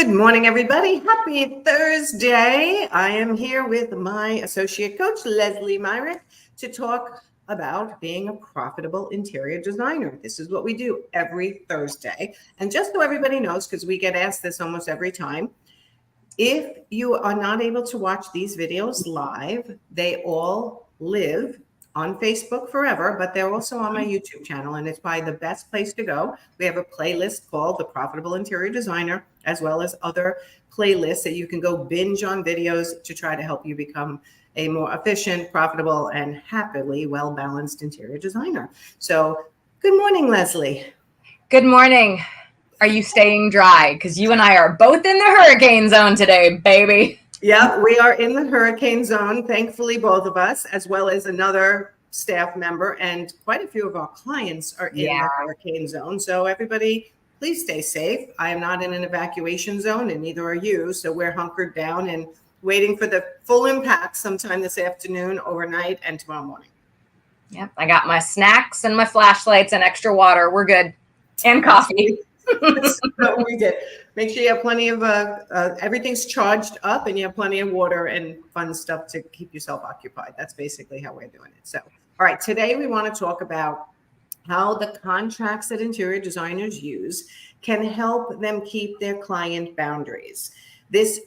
Good morning, everybody. Happy Thursday. I am here with my associate coach, Lesley Myrick, to talk about being a profitable interior designer. This is what we do every Thursday. And just so everybody knows, because we get asked this almost every time, if you are not able to watch these videos live, they all live on Facebook forever, but they're also on my YouTube channel, and it's probably the best place to go. We have a playlist called The Profitable Interior Designer, as well as other playlists that you can go binge on videos to try to help you become a more efficient, profitable, and happily well-balanced interior designer. So good morning, Lesley. Good morning. Are you staying dry? Because you and I are both in the hurricane zone today, baby. Yeah, we are in the hurricane zone, thankfully, both of us, as well as another staff member, and quite a few of our clients are in the hurricane zone. So everybody, please stay safe. I am not in an evacuation zone, and neither are you. So we're hunkered down and waiting for the full impact sometime this afternoon, overnight, and tomorrow morning. Yep, I got my snacks and my flashlights and extra water. We're good. And coffee. That's what we did. Make sure you have plenty of everything's charged up and you have plenty of water and fun stuff to keep yourself occupied. That's basically how we're doing it. So, all right, today we want to talk about how the contracts that interior designers use can help them keep their client boundaries. This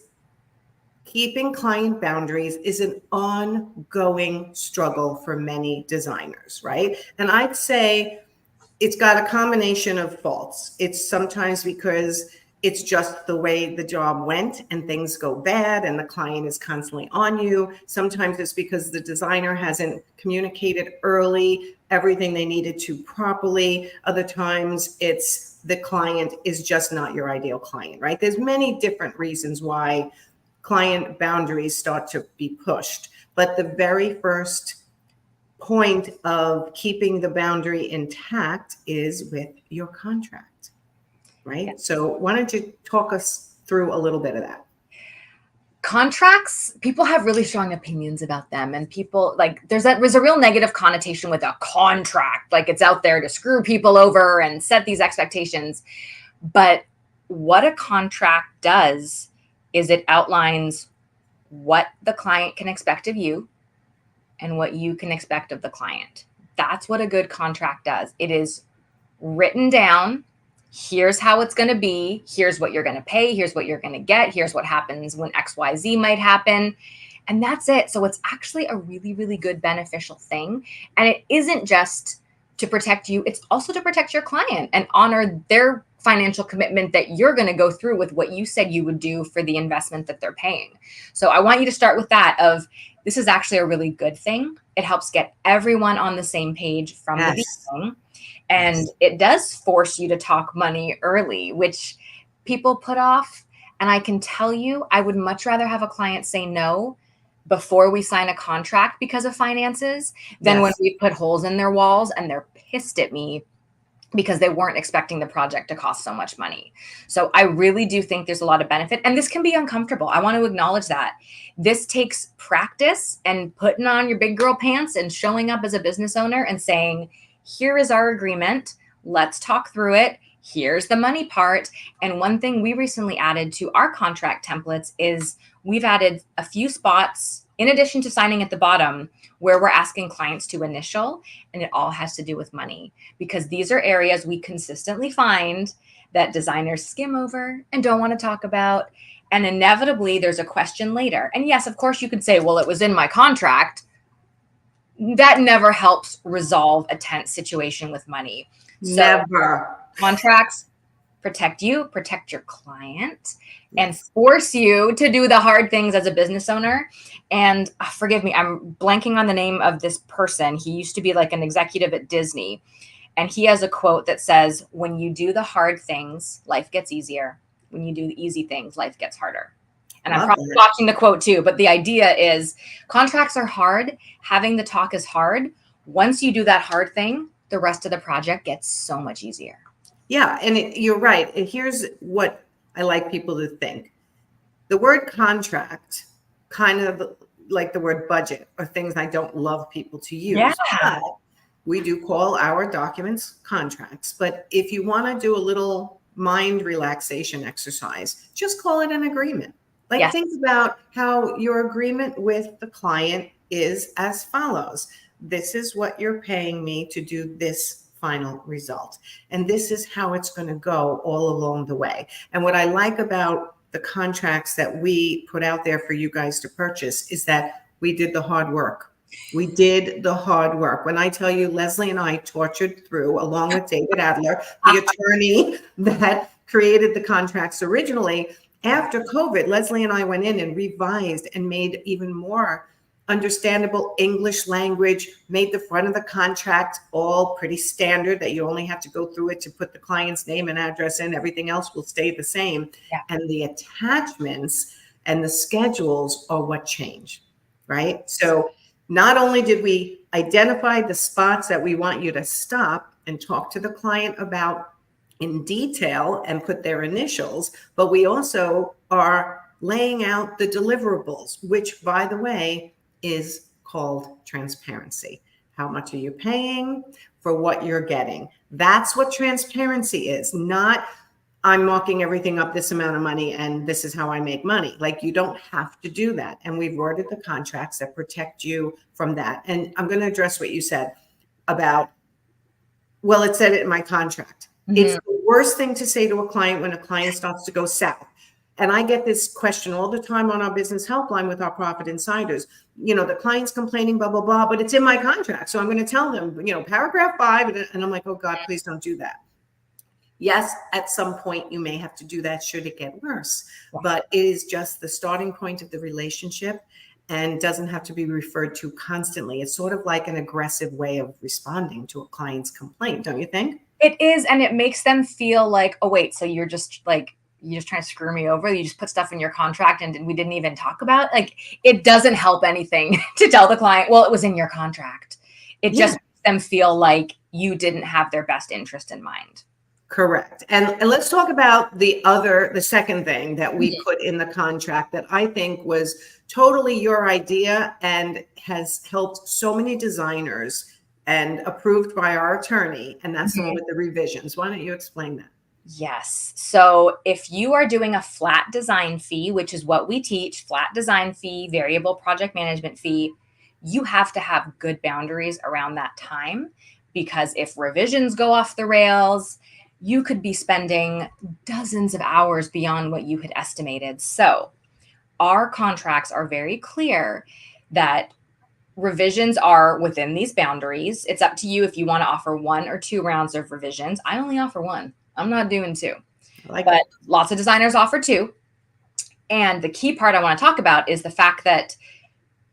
keeping client boundaries is an ongoing struggle for many designers, right? And I'd say it's got a combination of faults. It's sometimes because it's just the way the job went and things go bad and the client is constantly on you. Sometimes it's because the designer hasn't communicated early everything they needed to properly. Other times it's the client is just not your ideal client, right? There's many different reasons why client boundaries start to be pushed. But the very first point of keeping the boundary intact is with your contract, right? Yeah. So why don't you talk us through a little bit of that? Contracts, people have really strong opinions about them, and people like there's a real negative connotation with a contract, like it's out there to screw people over and set these expectations. But what a contract does is it outlines what the client can expect of you and what you can expect of the client. That's what a good contract does. It is written down. Here's how it's going to be. Here's what you're going to pay. Here's what you're going to get. Here's what happens when XYZ might happen. And that's it. So it's actually a really, really good beneficial thing. And it isn't just to protect you. It's also to protect your client and honor their financial commitment that you're going to go through with what you said you would do for the investment that they're paying. So I want you to start with that of this is actually a really good thing. It helps get everyone on the same page from the beginning. And it does force you to talk money early, which people put off. And I can tell you, I would much rather have a client say no before we sign a contract because of finances than when we put holes in their walls and they're pissed at me because they weren't expecting the project to cost so much money. So I really do think there's a lot of benefit, and this can be uncomfortable. I want to acknowledge that. This takes practice and putting on your big girl pants and showing up as a business owner and saying, here is our agreement. Let's talk through it. Here's the money part. And one thing we recently added to our contract templates is we've added a few spots in addition to signing at the bottom where we're asking clients to initial, and it all has to do with money because these are areas we consistently find that designers skim over and don't want to talk about. And inevitably there's a question later. And yes, of course you could say, well, it was in my contract. That never helps resolve a tense situation with money. So never. Contracts protect you, protect your client, and force you to do the hard things as a business owner. And forgive me, I'm blanking on the name of this person. He used to be like an executive at Disney. And he has a quote that says, when you do the hard things, life gets easier. When you do the easy things, life gets harder. And I'm probably watching the quote too, but the idea is contracts are hard. Having the talk is hard. Once you do that hard thing, the rest of the project gets so much easier. Yeah, and you're right. And here's what I like people to think. The word contract, kind of like the word budget, are things I don't love people to use. Yeah. But we do call our documents contracts. But if you want to do a little mind relaxation exercise. Just call it an agreement. Like, Yes. think about how your agreement with the client is as follows. This is what you're paying me to do this final result. And this is how it's going to go all along the way. And what I like about the contracts that we put out there for you guys to purchase is that we did the hard work. We did the hard work. When I tell you, Lesley and I tortured through, along with David Adler, the attorney that created the contracts originally. After COVID, Lesley and I went in and revised and made even more understandable English language, made the front of the contract all pretty standard that you only have to go through it to put the client's name and address in. Everything else will stay the same. Yeah. And the attachments and the schedules are what change, right? So not only did we identify the spots that we want you to stop and talk to the client about in detail and put their initials, but we also are laying out the deliverables, which, by the way, is called transparency. How much are you paying for what you're getting? That's what transparency is, not I'm marking everything up this amount of money and this is how I make money. Like, you don't have to do that. And we've worded the contracts that protect you from that. And I'm going to address what you said about, well, it said it in my contract. Mm-hmm. It's the worst thing to say to a client when a client starts to go south. And I get this question all the time on our business helpline with our profit insiders. You know, the client's complaining, blah, blah, blah, but it's in my contract. So I'm going to tell them, you know, paragraph 5. And I'm like, oh God, please don't do that. Yes, at some point you may have to do that should it get worse, but it is just the starting point of the relationship and doesn't have to be referred to constantly. It's sort of like an aggressive way of responding to a client's complaint, don't you think? It is, and it makes them feel like, oh wait, so you're just trying to screw me over. You just put stuff in your contract and we didn't even talk about it. Like, it doesn't help anything to tell the client, well, it was in your contract. It just makes them feel like you didn't have their best interest in mind. Correct. And let's talk about the second thing that we put in the contract that I think was totally your idea and has helped so many designers and approved by our attorney. And that's the one with the revisions. Why don't you explain that? Yes. So if you are doing a flat design fee, which is what we teach, flat design fee, variable project management fee, you have to have good boundaries around that time, because if revisions go off the rails, you could be spending dozens of hours beyond what you had estimated. So our contracts are very clear that revisions are within these boundaries. It's up to you if you want to offer 1 or 2 rounds of revisions. I only offer 1. I'm not doing 2. But lots of designers offer 2. And the key part I want to talk about is the fact that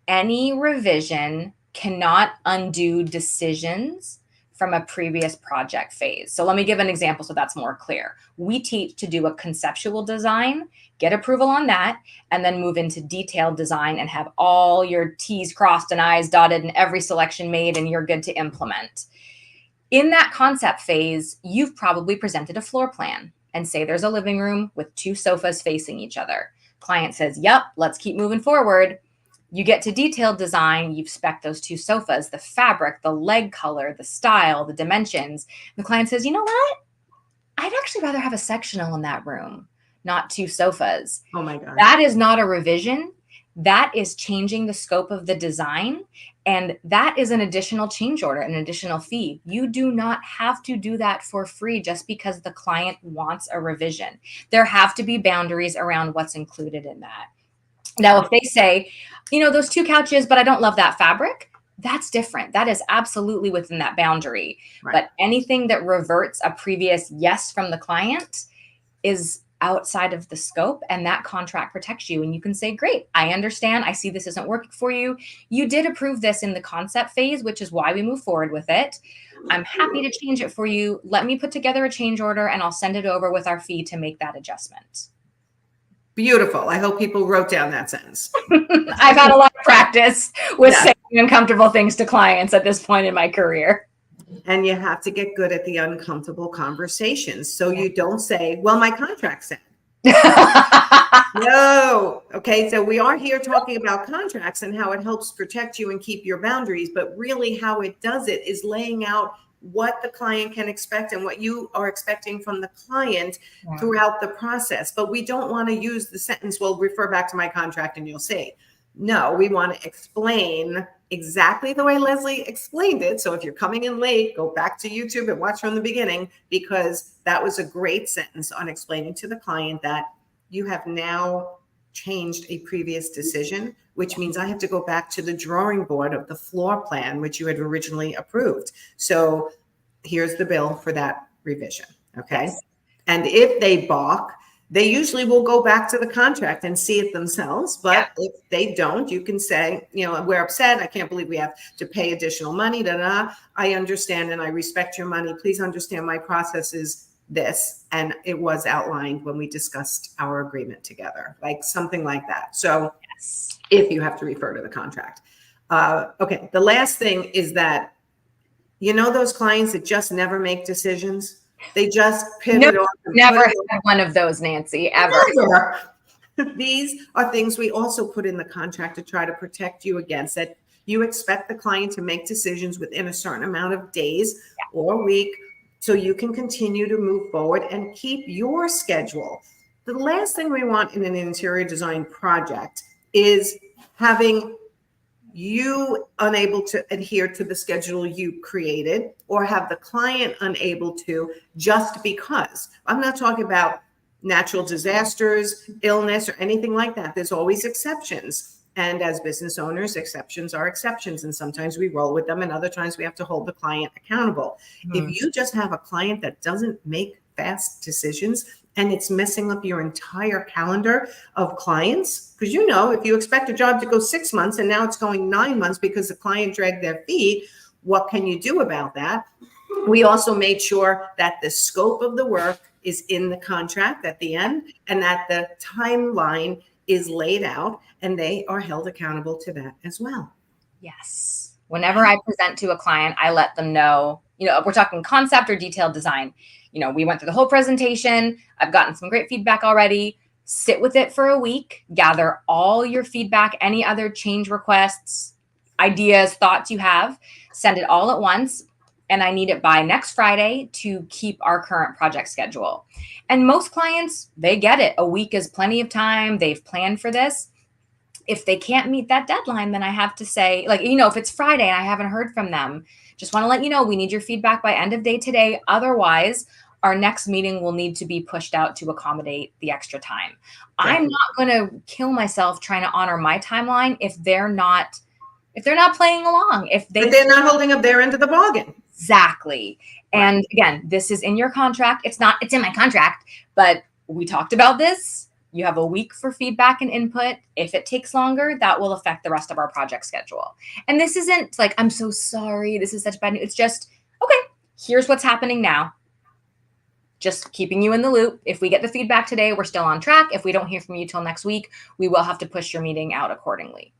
any revision cannot undo decisions from a previous project phase. So let me give an example so that's more clear. We teach to do a conceptual design, get approval on that, and then move into detailed design and have all your T's crossed and I's dotted and every selection made, and you're good to implement. In that concept phase, you've probably presented a floor plan and say there's a living room with 2 sofas facing each other. Client says, yep, let's keep moving forward. You get to detailed design, you've spec'd those 2 sofas, the fabric, the leg color, the style, the dimensions. The client says, you know what? I'd actually rather have a sectional in that room, not 2 sofas. Oh my God. That is not a revision. That is changing the scope of the design. And that is an additional change order, an additional fee. You do not have to do that for free just because the client wants a revision. There have to be boundaries around what's included in that. Now, if they say, you know, those 2 couches, but I don't love that fabric, that's different. That is absolutely within that boundary. Right. But anything that reverts a previous yes from the client is outside of the scope, and that contract protects you. And you can say, great, I understand. I see this isn't working for you. You did approve this in the concept phase, which is why we move forward with it. I'm happy to change it for you. Let me put together a change order and I'll send it over with our fee to make that adjustment. Beautiful. I hope people wrote down that sentence. I've had a lot of practice with saying uncomfortable things to clients at this point in my career. And you have to get good at the uncomfortable conversations. So you don't say, well, my contract said. No. Okay. So we are here talking about contracts and how it helps protect you and keep your boundaries. But really how it does it is laying out what the client can expect and what you are expecting from the client Yeah. throughout the process. But we don't want to use the sentence, well, refer back to my contract and you'll see. No, we want to explain exactly the way Lesley explained it. So if you're coming in late, go back to YouTube and watch from the beginning, because that was a great sentence on explaining to the client that you have now changed a previous decision, which means I have to go back to the drawing board of the floor plan, which you had originally approved. So here's the bill for that revision. Okay. Yes. And if they balk, they usually will go back to the contract and see it themselves. But if they don't, you can say, you know, we're upset. I can't believe we have to pay additional money. I understand and I respect your money. Please understand my process is this. And it was outlined when we discussed our agreement together, like something like that. So if you have to refer to the contract. Okay. The last thing is that, you know, those clients that just never make decisions. They just pivot on. Never had one of those, Nancy, ever. Never. These are things we also put in the contract to try to protect you against, that you expect the client to make decisions within a certain amount of days or week so you can continue to move forward and keep your schedule. The last thing we want in an interior design project is having you unable to adhere to the schedule you created, or have the client unable to, just because. I'm not talking about natural disasters, illness, or anything like that. There's always exceptions. And as business owners, exceptions are exceptions. And sometimes we roll with them, and other times we have to hold the client accountable. If you just have a client that doesn't make fast decisions, and it's messing up your entire calendar of clients, because, you know, if you expect a job to go 6 months and now it's going 9 months because the client dragged their feet, what can you do about that? We also made sure that the scope of the work is in the contract at the end, and that the timeline is laid out, and they are held accountable to that as well. Yes. Whenever I present to a client, I let them know, you know, if we're talking concept or detailed design, you know, we went through the whole presentation. I've gotten some great feedback already. Sit with it for a week, gather all your feedback, any other change requests, ideas, thoughts you have, send it all at once. And I need it by next Friday to keep our current project schedule. And most clients, they get it. A week is plenty of time. They've planned for this. If they can't meet that deadline, then I have to say, like, you know, if it's Friday and I haven't heard from them, just want to let you know, we need your feedback by end of day today. Otherwise, our next meeting will need to be pushed out to accommodate the extra time. Yeah. I'm not going to kill myself trying to honor my timeline if they're not playing along, if they're not holding up their end of the bargain. Exactly. And again, this is in your contract. It's in my contract, but we talked about this. You have a week for feedback and input. If it takes longer, that will affect the rest of our project schedule. And this isn't like, I'm so sorry, this is such bad news. It's just, okay, here's what's happening now. Just keeping you in the loop. If we get the feedback today, we're still on track. If we don't hear from you till next week, we will have to push your meeting out accordingly.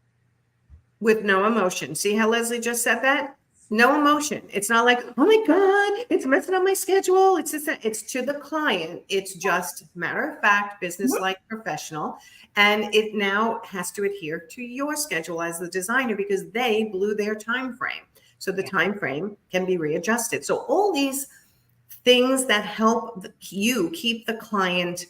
With no emotion. See how Lesley just said that? No emotion. It's not like, oh my God, it's messing up my schedule. It's to the client. It's just matter of fact, business-like, professional. And it now has to adhere to your schedule as the designer, because they blew their time frame. So the time frame can be readjusted. So all these things that help you keep the client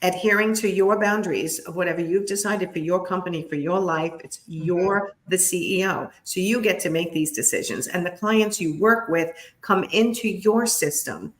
adhering to your boundaries of whatever you've decided for your company, for your life. It's you're the CEO. So you get to make these decisions, and the clients you work with come into your system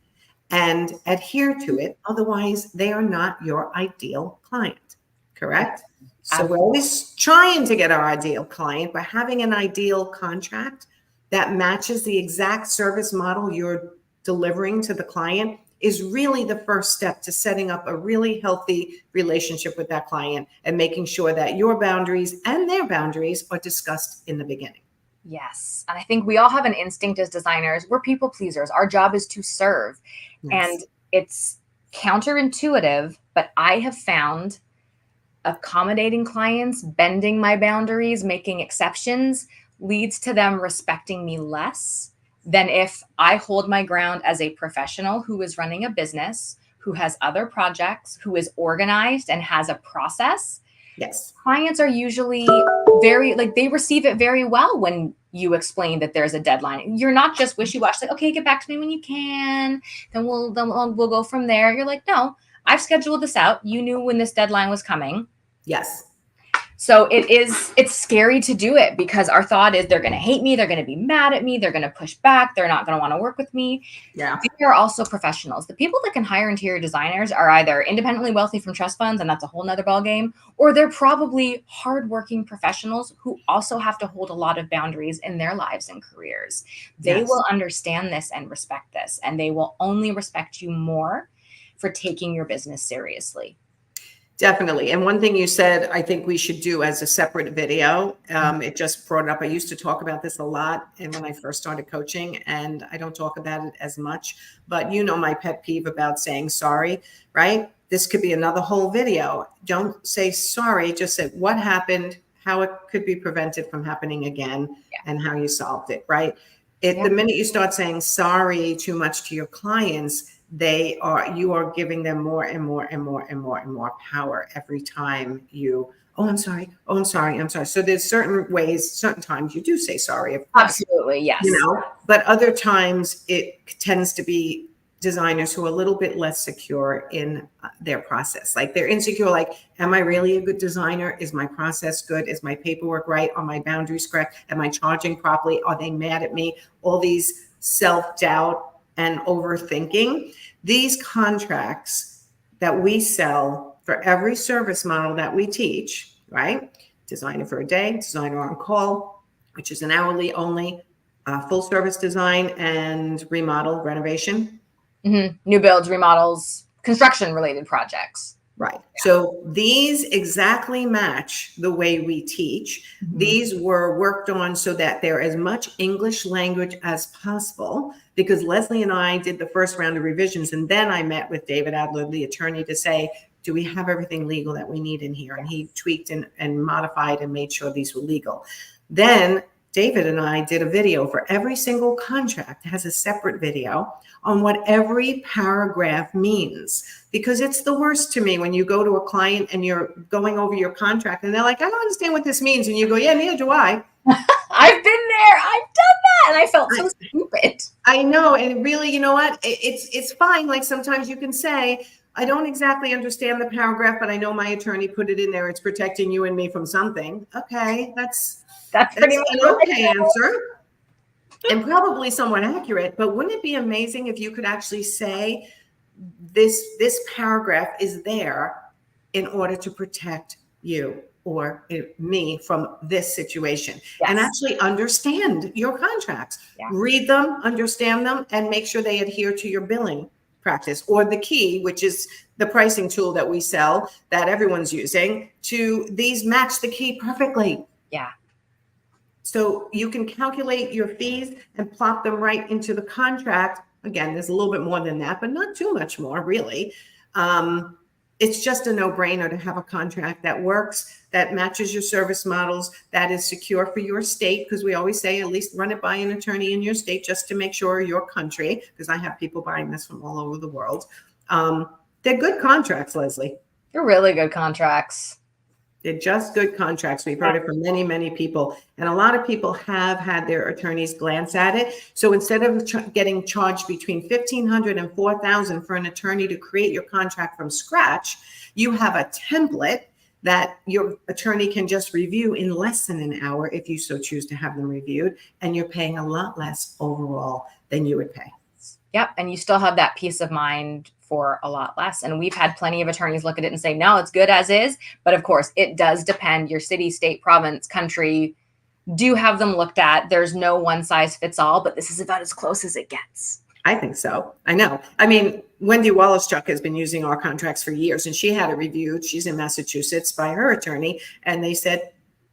and adhere to it. Otherwise, they are not your ideal client. Correct? So we're always trying to get our ideal client, but having an ideal contract that matches the exact service model you're delivering to the client is really the first step to setting up a really healthy relationship with that client and making sure that your boundaries and their boundaries are discussed in the beginning. Yes. And I think we all have an instinct as designers. We're people pleasers. Our job is to serve. Yes. And it's counterintuitive, but I have found accommodating clients, bending my boundaries, making exceptions leads to them respecting me less than if I hold my ground as a professional who is running a business, who has other projects, who is organized and has a process. Yes. Clients are usually they receive it very well when you explain that there's a deadline. You're not just wishy-washy, like, okay, get back to me when you can. Then we'll go from there. You're like, no, I've scheduled this out. You knew when this deadline was coming. Yes. So it's scary to do it because our thought is they're going to hate me. They're going to be mad at me. They're going to push back. They're not going to want to work with me. Yeah. They are also professionals. The people that can hire interior designers are either independently wealthy from trust funds, and that's a whole nother ballgame, or they're probably hardworking professionals who also have to hold a lot of boundaries in their lives and careers. They Yes. will understand this and respect this, and they will only respect you more for taking your business seriously. Definitely. And one thing you said, I think we should do as a separate video. It just brought it up. I used to talk about this a lot. And when I first started coaching, and I don't talk about it as much, but you know, my pet peeve about saying sorry, right? This could be another whole video. Don't say sorry. Just say what happened, how it could be prevented from happening again, and how you solved it, right? The minute you start saying sorry too much to your clients, you are giving them more and more and more and more and more power every time you, oh, I'm sorry. Oh, I'm sorry. I'm sorry. So there's certain ways, certain times you do say sorry. Of course, absolutely. Yes. You know, but other times it tends to be designers who are a little bit less secure in their process. Like they're insecure. Like, am I really a good designer? Is my process good? Is my paperwork right? Are my boundaries correct? Am I charging properly? Are they mad at me? All these self-doubt and overthinking. These contracts that we sell for every service model that we teach, right? Designer for a day, designer on call, which is an hourly only, full service design and remodel renovation. Mm-hmm. New builds, remodels, construction related projects. Right. So these exactly match the way we teach. Mm-hmm. These were worked on so that they're as much English language as possible, because Lesley and I did the first round of revisions. And then I met with David Adler, the attorney, to say, do we have everything legal that we need in here? And he tweaked and modified and made sure these were legal. Then David and I did a video for every single contract. It has a separate video on what every paragraph means, because it's the worst to me when you go to a client and you're going over your contract and they're like, I don't understand what this means. And you go, yeah, neither do I. I've been there. I've done that. And I felt so stupid. I know. And really, you know what? It's fine. Like sometimes you can say, I don't exactly understand the paragraph, but I know my attorney put it in there. It's protecting you and me from something. Okay. That's pretty much an okay answer and probably somewhat accurate, but wouldn't it be amazing if you could actually say this paragraph is there in order to protect you or me from this situation? Yes. And actually understand your contracts, read them, understand them, and make sure they adhere to your billing practice, or the key, which is the pricing tool that we sell that everyone's using. These match the key perfectly. Yeah. So you can calculate your fees and plop them right into the contract. Again, there's a little bit more than that, but not too much more, really. It's just a no-brainer to have a contract that works, that matches your service models, that is secure for your state, because we always say at least run it by an attorney in your state just to make sure your country, because I have people buying this from all over the world. They're good contracts, Lesley. They're really good contracts. They're just good contracts. We've heard it from many, many people. And a lot of people have had their attorneys glance at it. So instead of getting charged between $1,500 and $4,000 for an attorney to create your contract from scratch, you have a template that your attorney can just review in less than an hour if you so choose to have them reviewed. And you're paying a lot less overall than you would pay. Yep. And you still have that peace of mind for a lot less. And we've had plenty of attorneys look at it and say, no, it's good as is. But of course, it does depend. Your city, state, province, country, do have them looked at. There's no one size fits all, but this is about as close as it gets. I think so. I know. I mean, Wendy Wallace-Chuck has been using our contracts for years, and she had it reviewed. She's in Massachusetts by her attorney, and they said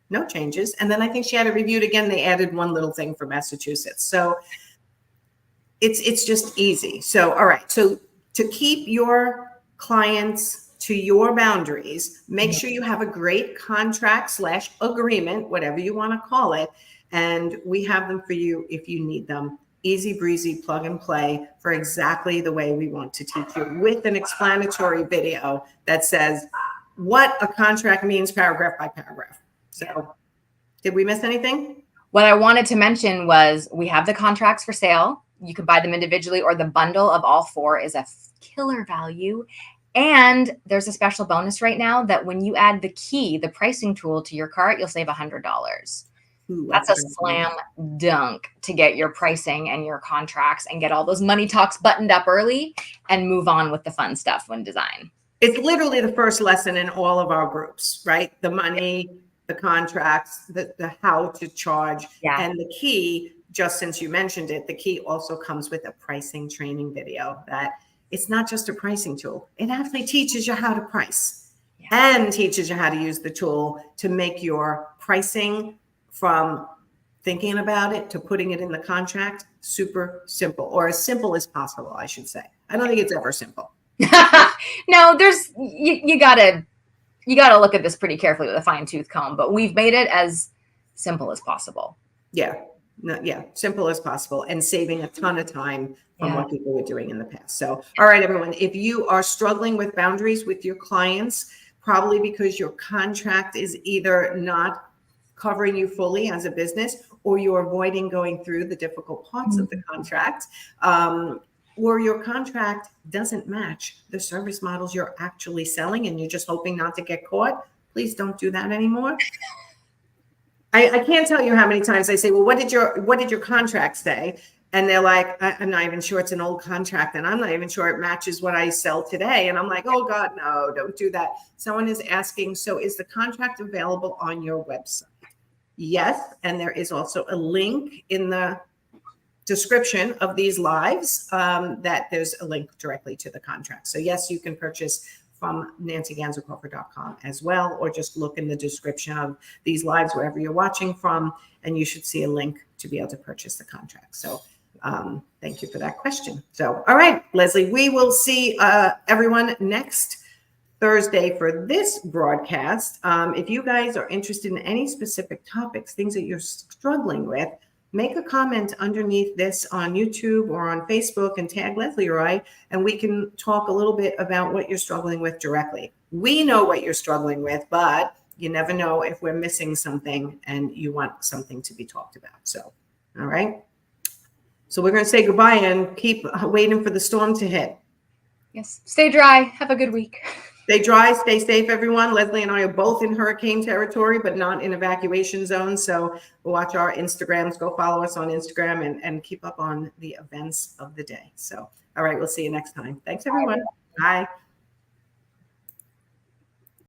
no changes. And then I think she had it reviewed again. They added one little thing for Massachusetts. So it's just easy. So, all right. So to keep your clients to your boundaries, make sure you have a great contract / agreement, whatever you want to call it. And we have them for you if you need them. Easy breezy, plug and play for exactly the way we want to teach you, with an explanatory video that says what a contract means paragraph by paragraph. So did we miss anything? What I wanted to mention was we have the contracts for sale. You can buy them individually, or the bundle of all 4 is a killer value. And there's a special bonus right now that when you add the key, the pricing tool, to your cart, you'll save $100. That's a slam dunk to get your pricing and your contracts and get all those money talks buttoned up early and move on with the fun stuff when design. It's literally the first lesson in all of our groups, right? The money, the contracts, the how to charge, and the key. Just since you mentioned it, the key also comes with a pricing training video that it's not just a pricing tool. It actually teaches you how to price and teaches you how to use the tool to make your pricing, from thinking about it to putting it in the contract, super simple, or as simple as possible, I should say. I don't think it's ever simple. No, there's you gotta look at this pretty carefully with a fine tooth comb, but we've made it as simple as possible. Simple as possible, and saving a ton of time from what people were doing in the past. So, all right, everyone, if you are struggling with boundaries with your clients, probably because your contract is either not covering you fully as a business, or you're avoiding going through the difficult parts of the contract, or your contract doesn't match the service models you're actually selling and you're just hoping not to get caught, please don't do that anymore. I can't tell you how many times I say, well, what did your contract say? And they're like, I'm not even sure it's an old contract, and I'm not even sure it matches what I sell today. And I'm like, oh God, no, don't do that. Someone is asking, so is the contract available on your website? Yes, and there is also a link in the description of these lives that there's a link directly to the contract. So yes, you can purchase from nancyganzelkofer.com as well, or just look in the description of these lives wherever you're watching from, and you should see a link to be able to purchase the contract. So thank you for that question. So, all right, Lesley, we will see everyone next Thursday for this broadcast. If you guys are interested in any specific topics, things that you're struggling with, make a comment underneath this on YouTube or on Facebook and tag Lesley or I, and we can talk a little bit about what you're struggling with directly. We know what you're struggling with, but you never know if we're missing something and you want something to be talked about. So, all right. So we're going to say goodbye and keep waiting for the storm to hit. Yes. Stay dry. Have a good week. Stay dry, stay safe, everyone. Lesley and I are both in hurricane territory, but not in evacuation zones. So we'll watch our Instagrams. Go follow us on Instagram and keep up on the events of the day. So, all right, we'll see you next time. Thanks, everyone. Bye.